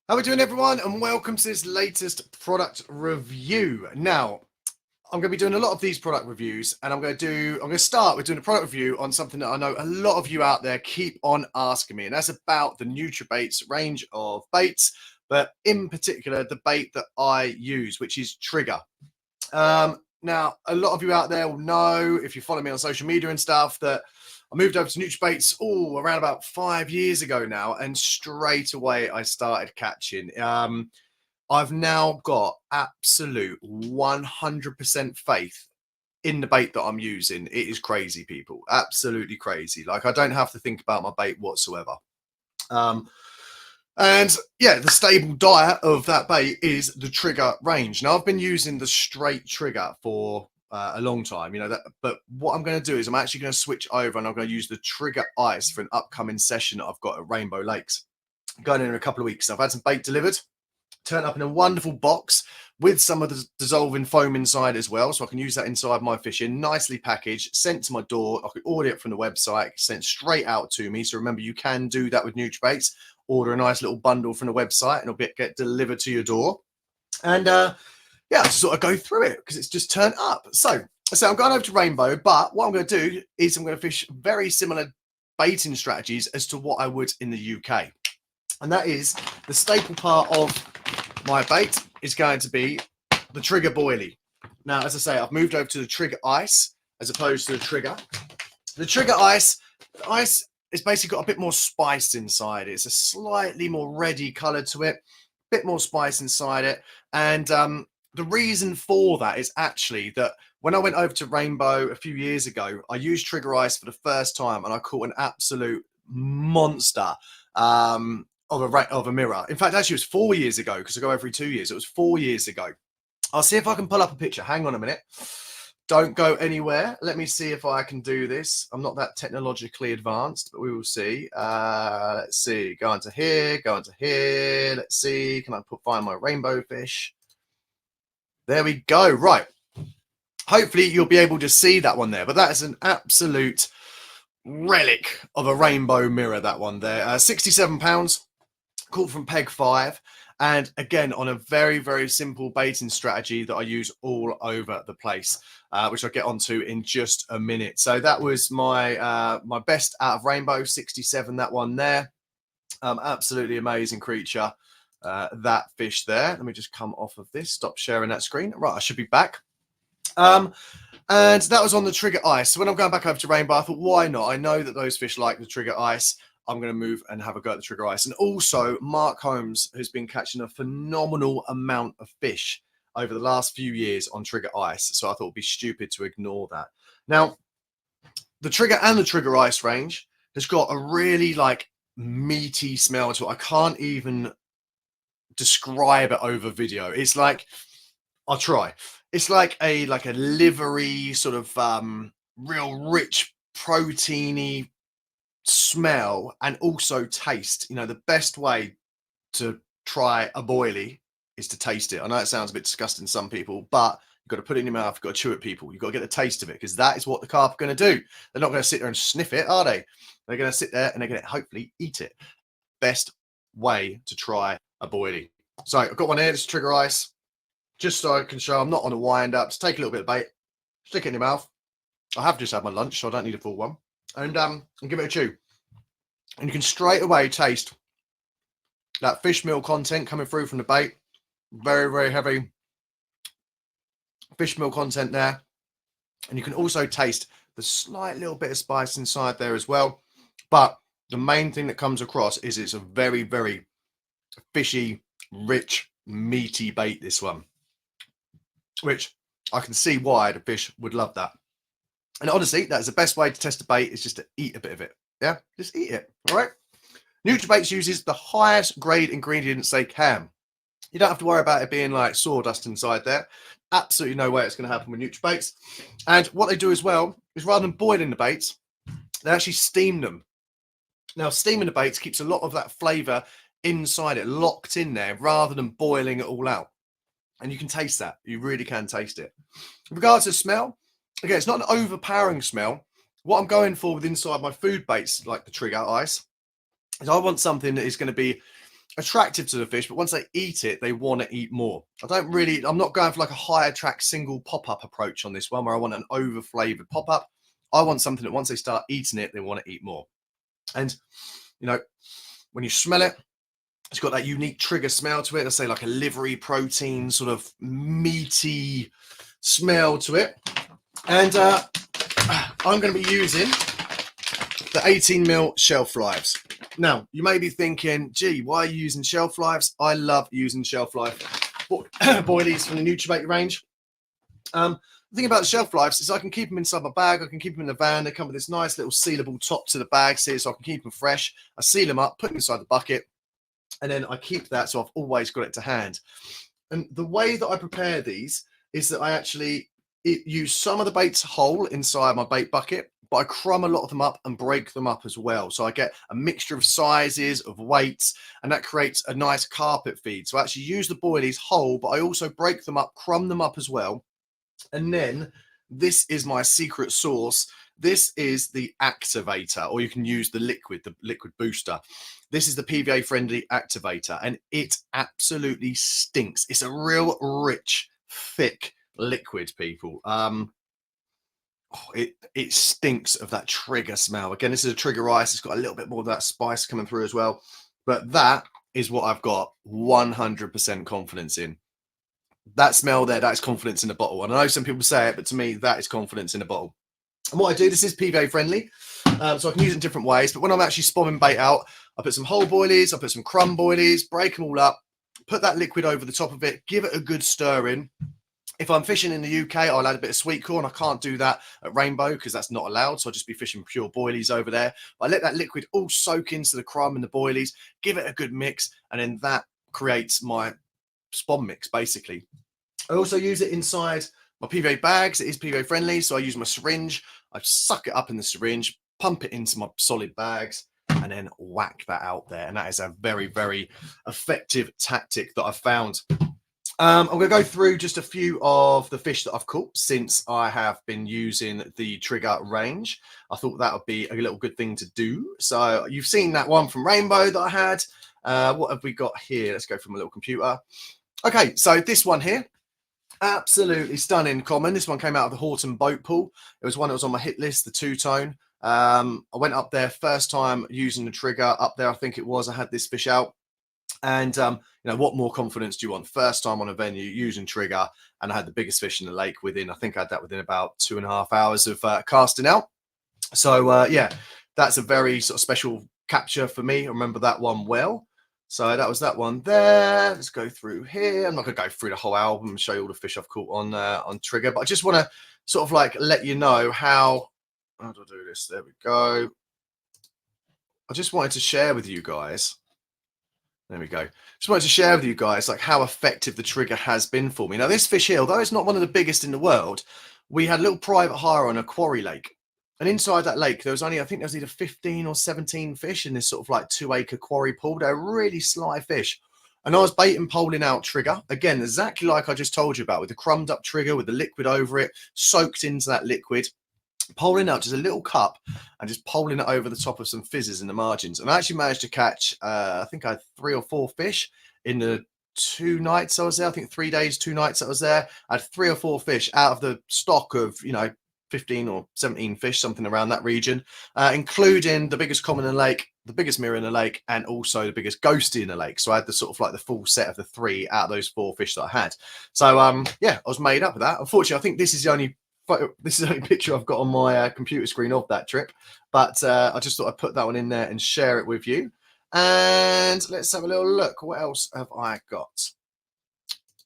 How are we doing, everyone? And welcome to this latest product review. Now, I'm going to be doing a lot of these product reviews, and I'm going to start with doing a product review on something that I know a lot of you out there keep on asking me, and that's about the Nutrabaits range of baits, but in particular, the bait that I use, which is Trigga. Now, a lot of you out there will know, if you follow me on social media and stuff, that I moved over to Nutrabaits around about 5 years ago now, and straight away I started catching. I've now got absolute 100% faith in the bait that I'm using. It is crazy, people. Absolutely crazy. Like, I don't have to think about my bait whatsoever. And yeah, the stable diet of that bait is the Trigga range. Now, I've been using the straight Trigga for a long time, but what I'm going to do is I'm actually going to switch over and I'm going to use the Trigga Ice for an upcoming session that I've got at Rainbow Lakes going in a couple of weeks. So I've had some bait delivered, turned up in a wonderful box with some of the dissolving foam inside as well, so I can use that inside my fishing. Nicely packaged, sent to my door. I could order it from the website, sent straight out to me. So remember, you can do that with Nutrabaits. Order a nice little bundle from the website and it'll get delivered to your door. And yeah, I just sort of go through it because it's just turned up. So I'm going over to Rainbow, but what I'm going to do is I'm going to fish very similar baiting strategies as to what I would in the UK. And that is the staple part of my bait is going to be the Trigga boilie. Now, as I say, I've moved over to the Trigga Ice as opposed to the Trigga. The Trigga Ice, it's basically got a bit more spice inside it. It's a slightly more reddy colour to it, a bit more spice inside it. And the reason for that is actually that when I went over to Rainbow a few years ago, I used Trigga Ice for the first time and I caught an absolute monster of a mirror. In fact, actually, it was 4 years ago because I go every 2 years. It was 4 years ago. I'll see if I can pull up a picture. Hang on a minute. Don't go anywhere. Let me see if I can do this. I'm not that technologically advanced, but we will see. Let's see. Go into here. Go into here. Let's see. Can I find my rainbow fish? There we go. Right. Hopefully, you'll be able to see that one there. But that is an absolute relic of a rainbow mirror, that one there. 67 pounds. Caught from Peg 5. And again, on a very, very simple baiting strategy that I use all over the place, which I'll get onto in just a minute. So that was my my best out of Rainbow, 67, that one there. Absolutely amazing creature, that fish there. Let me just come off of this, stop sharing that screen. Right, I should be back. And that was on the Trigga Ice. So when I'm going back over to Rainbow, I thought, why not? I know that those fish like the Trigga Ice. I'm going to move and have a go at the Trigga Ice. And also, Mark Holmes has been catching a phenomenal amount of fish over the last few years on Trigga Ice. So I thought it'd be stupid to ignore that. Now, the Trigga and the Trigga Ice range has got a really meaty smell to it. I can't even describe it over video. It's like, I'll try. It's like a livery sort of real rich proteiny smell and also taste. The best way to try a boilie is to taste it. I know it sounds a bit disgusting to some people, but you've got to put it in your mouth, you've got to chew it, people. You've got to get the taste of it, because that is what the carp are going to do. They're not going to sit there and sniff it, are they? They're going to sit there and they're going to hopefully eat it. Best way to try a boilie. So I've got one here, this Trigga Ice, just so I can show I'm not on a wind up. Just take a little bit of bait, stick it in your mouth. I have just had my lunch, so I don't need a full one. And give it a chew. And you can straight away taste that fish meal content coming through from the bait. Very, very heavy fish meal content there. And you can also taste the slight little bit of spice inside there as well. But the main thing that comes across is it's a very, very fishy, rich, meaty bait, this one. Which I can see why the fish would love that. And honestly, that's the best way to test a bait, is just to eat a bit of it. Yeah, just eat it. All right. Nutrabaits uses the highest grade ingredients they can. You don't have to worry about it being like sawdust inside there. Absolutely no way it's going to happen with Nutrabaits. And what they do as well is, rather than boiling the baits, they actually steam them. Now, steaming the baits keeps a lot of that flavour inside it, locked in there, rather than boiling it all out. And you can taste that. You really can taste it. In regards to smell, again, it's not an overpowering smell. What I'm going for with inside my food baits, like the Trigga Ice, is I want something that is going to be attractive to the fish, but once they eat it, they want to eat more. I'm not going for like a high attract single pop-up approach on this one where I want an over flavored pop-up. I want something that once they start eating it, they want to eat more. And, you know, when you smell it, it's got that unique trigger smell to it. I say like a livery protein, sort of meaty smell to it. And I'm going to be using the 18mm shelf lives. Now, you may be thinking, gee, why are you using shelf lives? I love using shelf life boilies from the Nutrabait range. The thing about the shelf lives is I can keep them inside my bag. I can keep them in the van. They come with this nice little sealable top to the bags here, so I can keep them fresh. I seal them up, put them inside the bucket, and then I keep that, so I've always got it to hand. And the way that I prepare these is that I actually use some of the baits whole inside my bait bucket, but I crumb a lot of them up and break them up as well. So I get a mixture of sizes, of weights, and that creates a nice carpet feed. So I actually use the boilies whole, but I also break them up, crumb them up as well. And then this is my secret sauce. This is the activator, or you can use the liquid booster. This is the PVA friendly activator, and it absolutely stinks. It's a real rich, thick liquid, people. It stinks of that trigger smell. Again, this is a trigger ice. It's got a little bit more of that spice coming through as well. But that is what I've got 100% confidence in. That smell there, that is confidence in the bottle. And I know some people say it, but to me, that is confidence in the bottle. And what I do, this is PVA friendly, so I can use it in different ways. But when I'm actually spomming bait out, I put some whole boilies, I put some crumb boilies, break them all up, put that liquid over the top of it, give it a good stir in. If I'm fishing in the UK, I'll add a bit of sweet corn. I can't do that at Rainbow because that's not allowed. So I'll just be fishing pure boilies over there. But I let that liquid all soak into the crumb and the boilies, give it a good mix, and then that creates my spawn mix, basically. I also use it inside my PVA bags. It is PVA friendly, so I use my syringe. I suck it up in the syringe, pump it into my solid bags, and then whack that out there. And that is a very, very effective tactic that I've found. I'm going to go through just a few of the fish that I've caught since I have been using the Trigga range. I thought that would be a little good thing to do. So you've seen that one from Rainbow that I had. What have we got here? Let's go from a little computer. Okay, so this one here, absolutely stunning common. This one came out of the Horton boat pool. It was one that was on my hit list, the two-tone. I went up there first time using the Trigga up there. I think it was, I had this fish out. And, you know, what more confidence do you want? First time on a venue using Trigga, and I had the biggest fish in the lake within, I think I had that within about 2.5 hours of casting out. So, yeah, that's a very sort of special capture for me. I remember that one well. So that was that one there. Let's go through here. I'm not going to go through the whole album and show you all the fish I've caught on Trigga, but I just want to sort of like let you know how do I do this? There we go. I just wanted to share with you guys. There we go. Just wanted to share with you guys like how effective the Trigga has been for me. Now, this fish here, although it's not one of the biggest in the world, we had a little private hire on a quarry lake. And inside that lake, there was only, I think there was either 15 or 17 fish in this sort of like 2-acre quarry pool. They're really sly fish. And I was baiting, poling out Trigga. Again, exactly like I just told you about, with the crumbed up Trigga, with the liquid over it, soaked into that liquid. Poling out just a little cup and just poling it over the top of some fizzes in the margins. And I actually managed to catch, I think I had 3 or 4 fish in the 2 nights I was there. I think 3 days, 2 nights I was there. I had 3 or 4 fish out of the stock of, you know, 15 or 17 fish, something around that region, including the biggest common in the lake, the biggest mirror in the lake, and also the biggest ghosty in the lake. So I had the sort of like the full set of the 3 out of those 4 fish that I had. So yeah, I was made up with that. Unfortunately, I think this is the only picture I've got on my computer screen of that trip, but I just thought I'd put that one in there and share it with you. And let's have a little look. What else have I got? Let's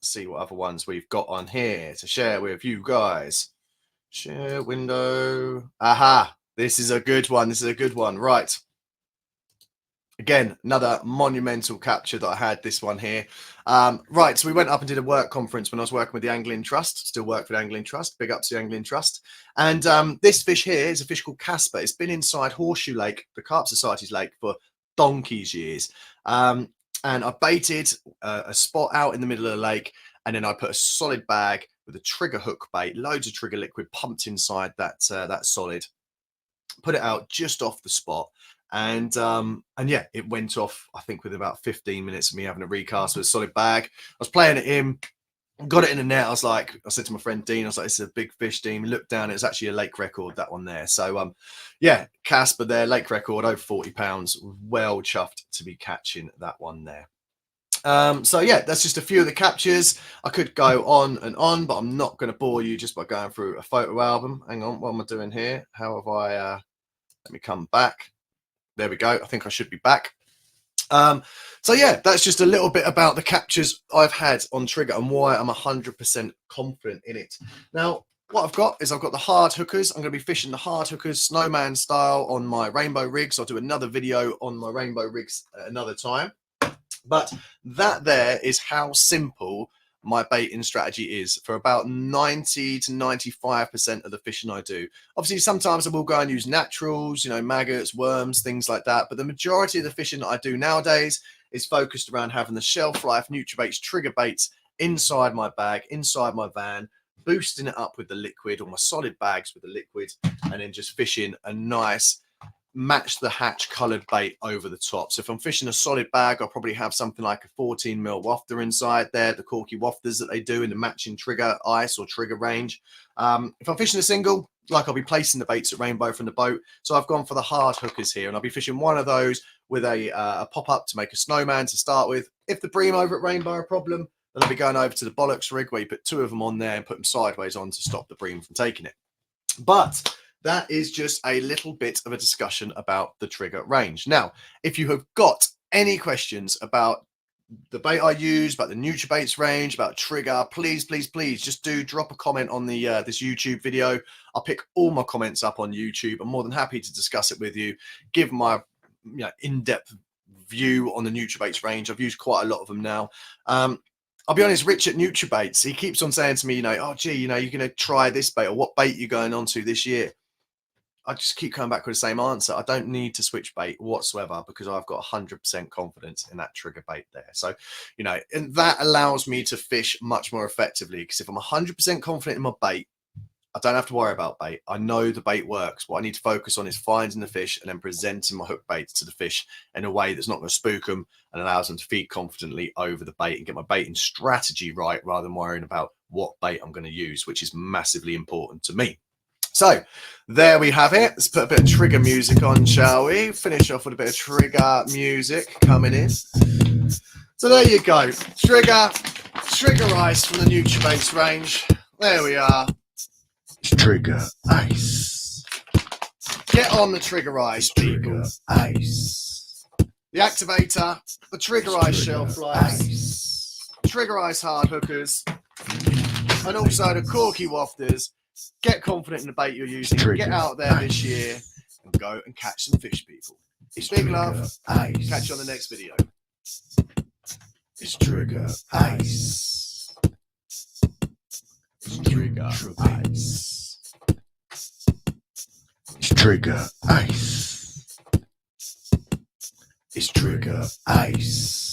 see what other ones we've got on here to share with you guys. Share window. Aha, this is a good one. This is a good one. Right. Again, another monumental capture that I had, this one here. Right, so we went up and did a work conference when I was working with the Angling Trust. Still work for the Angling Trust. Big up to the Angling Trust. And this fish here is a fish called Casper. It's been inside Horseshoe Lake, the Carp Society's lake, for donkey's years. And I baited a spot out in the middle of the lake, and then I put a solid bag with a Trigga hook bait, loads of Trigga liquid pumped inside that solid. Put it out just off the spot. And yeah, it went off, I think, with about 15 minutes of me having a recast with a solid bag. I was playing it in, got it in the net. I said to my friend Dean, I was like, it's a big fish, Dean. We looked down, it was actually a lake record, that one there. So yeah, Casper there, lake record, over 40 pounds. Well chuffed to be catching that one there. So yeah, that's just a few of the captures. I could go on and on, but I'm not going to bore you just by going through a photo album. Hang on, what am I doing here? How have I let me come back. There we go. I think I should be back. So yeah, that's just a little bit about the captures I've had on Trigga and why I'm 100% confident in it. Now, what I've got the hard hookers. I'm going to be fishing the hard hookers snowman style on my rainbow rigs. I'll do another video on my rainbow rigs at another time. But that there is how simple my baiting strategy is for about 90 to 95% of the fishing I do. Obviously, sometimes I will go and use naturals, you know, maggots, worms, things like that. But the majority of the fishing that I do nowadays is focused around having the shelf life Nutrabaits Trigga baits inside my bag, inside my van, boosting it up with the liquid, or my solid bags with the liquid, and then just fishing a nice match the hatch colored bait over the top. So if I'm fishing a solid bag, I'll probably have something like a 14mm wafter inside there, the corky wafters that they do in the matching Trigga ice or Trigga range. If I'm fishing a single, like, I'll be placing the baits at rainbow from the boat. So I've gone for the hard hookers here, and I'll be fishing one of those with a pop-up to make a snowman to start with. If the bream over at rainbow are a problem, then I'll be going over to the bollocks rig where you put two of them on there and put them sideways on to stop the bream from taking it. But that is just a little bit of a discussion about the Trigga range. Now, if you have got any questions about the bait I use, about the Nutrabaits range, about Trigga, please, please, please just do drop a comment on the this YouTube video. I'll pick all my comments up on YouTube. I'm more than happy to discuss it with you, give my in-depth view on the Nutrabaits range. I've used quite a lot of them now. I'll be honest, Rich at Nutrabaits, he keeps on saying to me, oh, gee, you're going to try this bait, or what bait you're going on to this year. I just keep coming back with the same answer. I don't need to switch bait whatsoever because I've got 100% confidence in that Trigga bait there. So, and that allows me to fish much more effectively, because if I'm 100% confident in my bait, I don't have to worry about bait. I know the bait works. What I need to focus on is finding the fish and then presenting my hook bait to the fish in a way that's not going to spook them and allows them to feed confidently over the bait and get my baiting strategy right, rather than worrying about what bait I'm going to use, which is massively important to me. So there we have it. Let's put a bit of Trigga music on, shall we? Finish off with a bit of Trigga music coming in. So there you go. Trigga ice from the Nutrabaits range. There we are. Trigga ice. Get on the Trigga ice, people. Trigga ice. The activator, the Trigga ice shelf life, Trigga ice hard hookers, and also the corky wafters. Get confident in the bait you're using. Get out there this year and go and catch some fish, people. It's big love. Catch you on the next video. It's Trigga ice. It's Trigga ice. It's Trigga ice. It's Trigga ice.